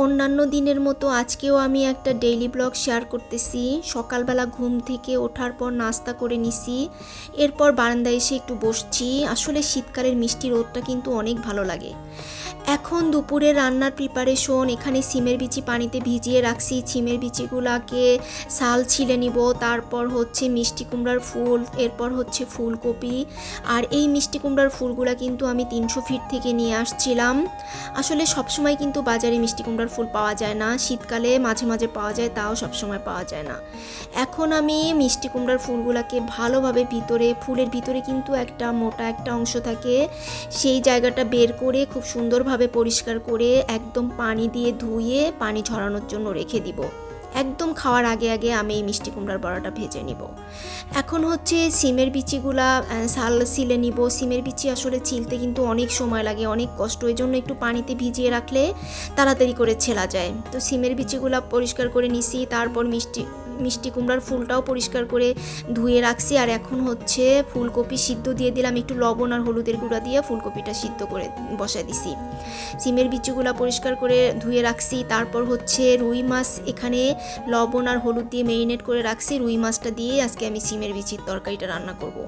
অন্যান্য দিনের মতো আজকেও আমি একটা ডেইলি ব্লগ শেয়ার করতেছি। সকালবেলা ঘুম থেকে ওঠার পর নাস্তা করে নিছি, এরপর বারান্দায় এসে একটু বসছি। আসলে শীতকালের মিষ্টি রোদটা কিন্তু অনেক ভালো লাগে। এখন দুপুরে রান্নার প্রিপারেশন, এখানে সিমের বিচি পানিতে ভিজিয়ে রাখছি। সিমের বিচিগুলাকে ছাল ছিলে নিব, তারপর হচ্ছে মিষ্টি কুমড়ার ফুল, এরপর হচ্ছে ফুলকপি। আর এই মিষ্টি কুমড়ার ফুলগুলা কিন্তু আমি 300 ফিট থেকে নিয়ে আসছিলাম। আসলে সবসময় কিন্তু বাজারে মিষ্টি কুমড়ার ফুল পাওয়া যায় না, শীতকালে মাঝে মাঝে পাওয়া যায়, তাও সবসময় পাওয়া যায় না। এখন আমি মিষ্টি কুমড়ার ফুলগুলাকে ভালোভাবে ফুলের ভিতরে কিন্তু একটা মোটা একটা অংশ থাকে, সেই জায়গাটা বের করে খুব সুন্দরভাবে পরিষ্কার করে একদম পানি দিয়ে ধুয়ে পানি ঝরানোর জন্য রেখে দিব। একদম খাওয়ার আগে আগে আমি এই মিষ্টি কুমড়ার বড়াটা ভেজে নিব। এখন হচ্ছে সিমের বিচিগুলা ছাল ছিলে নিব। সিমের বিচি আসলে ছিলতে কিন্তু অনেক সময় লাগে, অনেক কষ্ট, এই জন্য একটু পানিতে ভিজিয়ে রাখলে তাড়াতাড়ি করে ছেলা যায়। তো সিমের বিচিগুলা পরিষ্কার করে নিছি, তারপর মিষ্টি কুমড়ার ফুলটাও পরিষ্কার করে ধুয়ে রাখছি। আর এখন হচ্ছে ফুলকপি সিদ্ধ দিয়ে দিলাম, একটু লবণ আর হলুদের গুঁড়া দিয়ে ফুলকপিটা সিদ্ধ করে বসায় দিছি। সিমের বিচিগুলা পরিষ্কার করে ধুয়ে রাখছি। তারপর হচ্ছে রুই মাছ এখানে লবণ আর হলুদ দিয়ে ম্যারিনেট করে রাখছি। রুই মাছটা দিয়ে আজকে আমি সিমের বিচির তরকারিটা রান্না করব।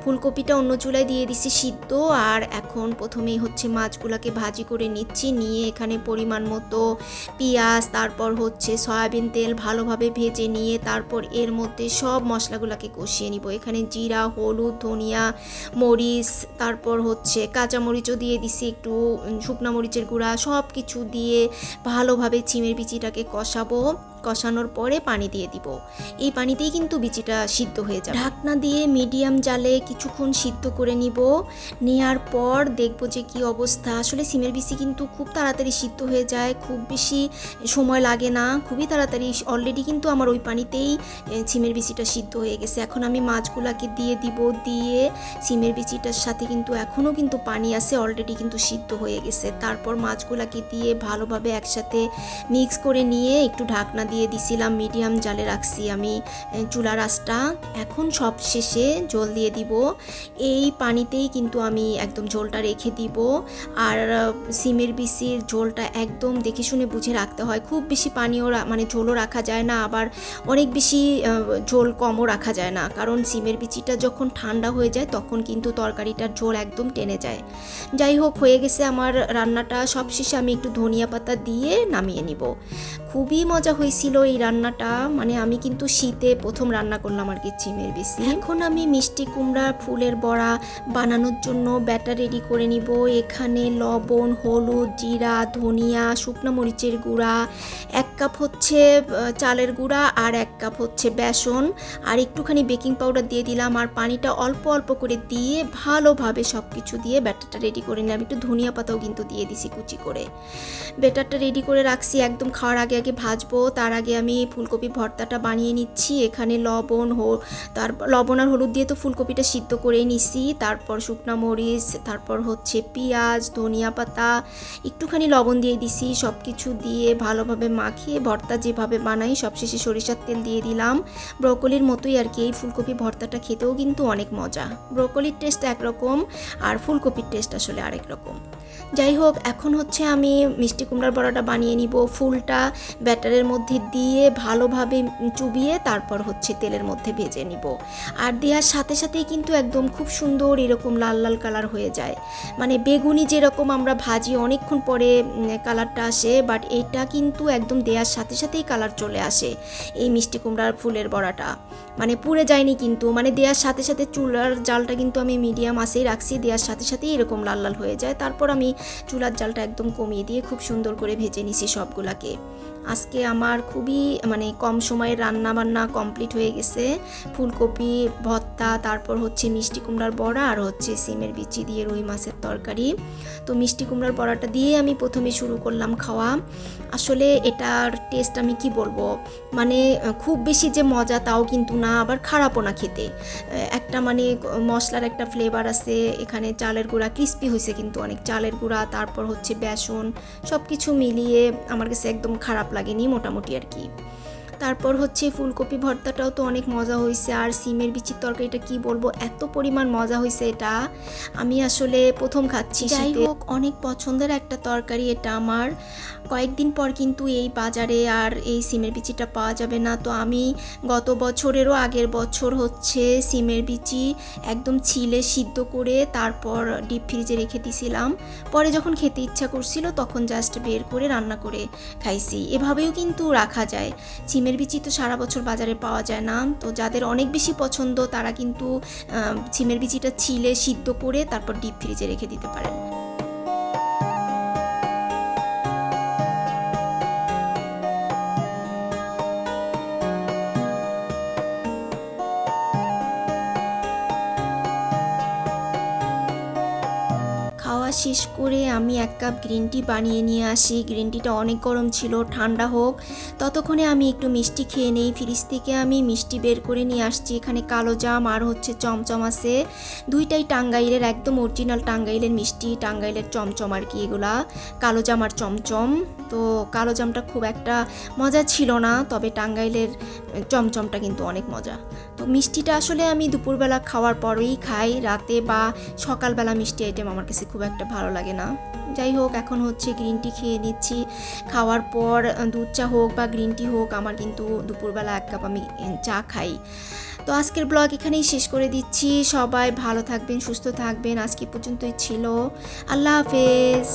ফুলকপিটা অন্য চুলায় দিয়ে দিছি সিদ্ধ। আর এখন প্রথমেই হচ্ছে মাছগুলোকে ভাজি করে নিচ্ছি, নিয়ে এখানে পরিমাণ মতো পেঁয়াজ, তারপর হচ্ছে সয়াবিন তেল ভালোভাবে ভেজে নিয়ে তারপর এর মধ্যে সব মশলাগুলোকে কষিয়ে নিব। এখানে জিরা, হলুদ, ধনিয়া, মরিচ, তারপর হচ্ছে কাঁচামরিচও দিয়ে দিছি, একটু শুকনো মরিচের গুঁড়া, সব কিছু দিয়ে ভালোভাবে সিমের বিচিটাকে কষাবো। কষানোর পরে পানি দিয়ে দিব। এই পানিতেই কিন্তু বিচিটা সিদ্ধ হয়ে যাবে। ঢাকনা দিয়ে মিডিয়াম জালে কিছুক্ষণ সিদ্ধ করে নিব। নেয়ার পর দেখব যে কি অবস্থা। আসলে সিমের বিচি কিন্তু খুব তাড়াতাড়ি সিদ্ধ হয়ে যায়, খুব বেশি সময় লাগে না, খুবই তাড়াতাড়ি। অলরেডি কিন্তু আমার ওই পানিতেই সিমের বিচিটা সিদ্ধ হয়ে গেছে। এখন আমি মাছগুলাকে দিয়ে দিব, দিয়ে সিমের বিচিটার সাথে কিন্তু এখনও কিন্তু পানি আছে, অলরেডি কিন্তু সিদ্ধ হয়ে গেছে। তারপর মাছগুলাকে দিয়ে ভালোভাবে একসাথে মিক্স করে নিয়ে একটু ঢাকনা দিয়ে দিছিলাম, মিডিয়াম জালে রাখছি আমি চুলার আঁচটা। এখন সব শেষে ঝোল দিয়ে দিব। এই পানিতেই কিন্তু আমি একদম ঝোলটা রেখে দিব। আর সিমের বিচির ঝোলটা একদম দেখে শুনে বুঝে রাখতে হয়। খুব বেশি পানিও মানে ঝোলও রাখা যায় না, আবার অনেক বেশি ঝোল কমও রাখা যায় না, কারণ সিমের বিচিটা যখন ঠান্ডা হয়ে যায় তখন কিন্তু তরকারিটার ঝোল একদম টেনে যায়। যাই হোক, হয়ে গেছে আমার রান্নাটা। সব শেষে আমি একটু ধনিয়া পাতা দিয়ে নামিয়ে নিব। খুবই মজা হয়েছিল এই রান্নাটা, মানে আমি কিন্তু শীতে প্রথম রান্না করলাম আর কি সিমের বিচি। এখন আমি মিষ্টি কুমড়া ফুলের বড়া বানানোর জন্য ব্যাটার রেডি করে নিব। এখানে লবণ, হলুদ, জিরা, ধনিয়া, শুকনো মরিচের গুঁড়া, 1 কাপ হচ্ছে চালের গুঁড়া, আর 1 কাপ হচ্ছে বেসন, আর একটুখানি বেকিং পাউডার দিয়ে দিলাম। আর পানিটা অল্প অল্প করে দিয়ে ভালোভাবে সব কিছু দিয়ে ব্যাটারটা রেডি করে নিলাম। একটু ধনিয়া পাতাও কিন্তু দিয়ে দিছি কুচি করে। ব্যাটারটা রেডি করে রাখছি, একদম খাওয়ার আগে আগে ভাজবো। তার আগে আমি ফুলকপি ভর্তাটা বানিয়ে নিচ্ছি। এখানে লবণ আর হলুদ দিয়ে তো ফুলকপিটা সিদ্ধ করেই নিছি। তারপর শুকনো মরিচ, তারপর হচ্ছে পেঁয়াজ, ধনিয়া পাতা, একটুখানি লবণ দিয়ে দিছি। সব কিছু দিয়ে ভালোভাবে মাখিয়ে ভর্তা যেভাবে বানাই, সবশেষে সরিষার তেল দিয়ে দিলাম। ব্রকলির মতোই আর কি এই ফুলকপি ভর্তাটা খেতেও কিন্তু অনেক মজা। ব্রকলির টেস্ট একরকম আর ফুলকপির টেস্ট আসলে আরেক রকম। যাই হোক, এখন হচ্ছে আমি মিষ্টি কুমড়ার বড়াটা বানিয়ে নিব। ফুলটা ব্যাটারের মধ্যে দিয়ে ভালোভাবে চুবিয়ে তারপর হচ্ছে তেলের মধ্যে ভেজে নিব। আর দেওয়ার সাথে সাথেই কিন্তু একদম খুব সুন্দর এরকম লাল লাল কালার হয়ে যায়। মানে বেগুনি যেরকম আমরা ভাজি অনেকক্ষণ পরে কালারটা আসে, বাট এইটা কিন্তু একদম দেওয়ার সাথে সাথেই কালার চলে আসে। এই মিষ্টি কুমড়ার ফুলের বড়াটা মানে পুড়ে যায়নি কিন্তু, মানে দেওয়ার সাথে সাথে চুলার জালটা কিন্তু আমি মিডিয়াম আঁচেই রাখছি, দেওয়ার সাথে সাথেই এরকম লাল লাল হয়ে যায়। তারপর আমি চুলার জালটা একদম কমিয়ে দিয়ে খুব সুন্দর করে ভেজে নিছি সবগুলাকে। আজকে আমার খুবই মানে কম সময়ের রান্না বান্না কমপ্লিট হয়ে গেছে। ফুলকপি ভর্তা, তারপর হচ্ছে মিষ্টি কুমড়ার বড়া, আর হচ্ছে সিমের বিচি দিয়ে রুই মাছের তরকারি। তো মিষ্টি কুমড়ার বড়াটা দিয়ে আমি প্রথমে শুরু করলাম খাওয়া। আসলে এটার টেস্ট আমি কি বলবো, মানে খুব বেশি যে মজা তাও কিন্তু না, আবার খারাপও না খেতে। একটা মানে মশলার একটা ফ্লেভার আছে। এখানে চালের গুঁড়া ক্রিস্পি হয়েছে কিন্তু অনেক, চালের গুঁড়া, তারপর হচ্ছে বেসন, সব কিছু মিলিয়ে আমার কাছে একদম খারাপ লাগেনি, মোটামুটি আর কি। তারপর হচ্ছে ফুলকপি ভর্তাটাও তো অনেক মজা হয়েছে, আর সিমের বিচির তরকারিটা কি বলবো, এত পরিমাণ মজা হয়েছে এটা, আমি আসলে প্রথম খাচ্ছি। যাই হোক, অনেক পছন্দের একটা তরকারি এটা আমার। কয়েকদিন পর কিন্তু এই বাজারে আর এই সিমের বিচিটা পাওয়া যাবে না। তো আমি গত বছরেরও আগের বছর হচ্ছে সিমের বিচি একদম ছিলে সিদ্ধ করে তারপর ডিপ ফ্রিজে রেখে দিয়েছিলাম। পরে যখন খেতে ইচ্ছা করছিল তখন জাস্ট বের করে রান্না করে খাইছি। এভাবেও কিন্তু রাখা যায়। সিমের বিচি তো সারা বছর বাজারে পাওয়া যায় না, তো যাদের অনেক বেশি পছন্দ তারা কিন্তু সিমের বিচিটা ছিলে সিদ্ধ করে তারপর ডিপ ফ্রিজে রেখে দিতে পারেন। খাওয়া শেষ করে আমি এক কাপ গ্রিন টি বানিয়ে নিয়ে আসি। গ্রিন টিটা অনেক গরম ছিল, ঠান্ডা হোক ততক্ষণে আমি একটু মিষ্টি খেয়ে নেই। ফ্রিজ থেকে আমি মিষ্টি বের করে নিয়ে আসছি। এখানে কালো জাম আর হচ্ছে চমচম আছে, দুইটাই টাঙ্গাইলের, একদম অরিজিনাল টাঙ্গাইলের মিষ্টি, টাঙ্গাইলের চমচম আর কি এগুলা, কালো জাম আর চমচম। তো কালো জামটা খুব একটা মজা ছিল না, তবে টাঙ্গাইলের চমচমটা কিন্তু অনেক মজা। তো মিষ্টিটা আসলে আমি দুপুরবেলা খাওয়ার পরেই খাই, রাতে বা সকালবেলা মিষ্টি আইটেম আমার কাছে খুব একটা ভালো লাগে না। যাই হোক, এখন হচ্ছে গ্রিন টি খেয়ে নিচ্ছি। খাওয়ার পর দুধ চা হোক বা গ্রিন টি হোক, আমার কিন্তু দুপুরবেলা এক কাপ আমি চা খাই। তো আজকের ব্লগ এখানেই শেষ করে দিচ্ছি। সবাই ভালো থাকবেন, সুস্থ থাকবেন। আজকে পর্যন্তই ছিল। আল্লাহ হাফেজ।